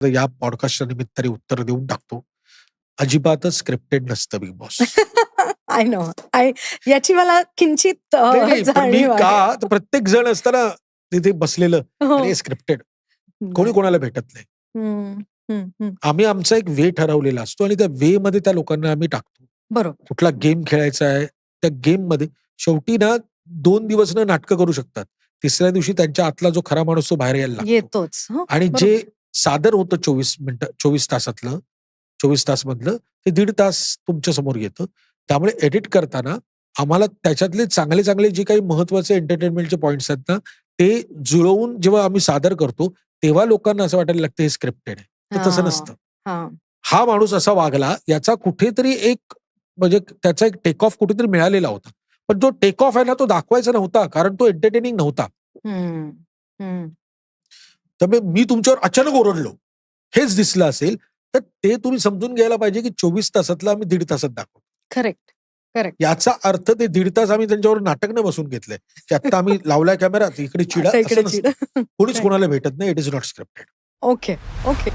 तर या पॉडकास्टच्या निमित्ताने उत्तर देऊन टाकतो. अजिबातच स्क्रिप्टेड नसतं बिग बॉस. I know. याची मला किंचित नाही, पण मी जाणीव आहे. का तर प्रत्येक जण असताना तिथे बसलेलं हो. आणि स्क्रिप्टेड कोणी नाही. कोणाला भेटत नाही. हं, हं, हं. आम्ही आमचा एक वे ठरवलेला असतो आणि त्या वे मध्ये त्या लोकांना आम्ही टाकतो. बरोबर. कुठला गेम खेळायचा आहे, त्या गेममध्ये शेवटी ना 2 दिवस ना नाटकं करू शकतात. तिसऱ्या दिवशी त्यांच्या आतला जो खरा माणूस तो बाहेर यायला लागतो. येतोच. हो, आणि बरोबर. जे सादर होतं 24 तासातलं, 24 तासमधलं ते 1.5 तास तुमच्या समोर येतं. त्यामुळे एडिट करताना आम्हाला त्याच्यातले चांगले-चांगले जे काही महत्त्वाचे एंटरटेनमेंटचे पॉइंट्स आहेत ना, ते जुळवून जेव्हा आम्ही सादर करतो, तेव्हा लोकांना असं वाटायला लागतं हे स्क्रिप्टेड आहे. तर तसं हां, नसतं. हां. हा माणूस असा वागला याचा कुठेतरी एक म्हणजे त्याचा एक टेक ऑफ कुठेतरी मिळालेला होता. पण जो टेक ऑफ आहे ना तो दाखवायचा नव्हता कारण तो एंटरटेनिंग नव्हता. हं, हं. त्यामुळे मी तुमच्यावर अचानक ओरडलो. हेच दिसलं असेल, तर ते तुम्ही समजून घ्यायला पाहिजे की 24 तासातलं आम्ही 1.5 तासात दाखवतो. Correct, correct. याचा अर्थ ते 1.5 तास आम्ही त्यांच्यावर नाटक नाही बसवून घेतलंय, की आत्ता आम्ही लावलाय कॅमेरा, इकडे चिडा आता इकडे असं चिड. नसतं. कोणीच कोणाला भेटत नाही. It is not scripted. Okay, okay.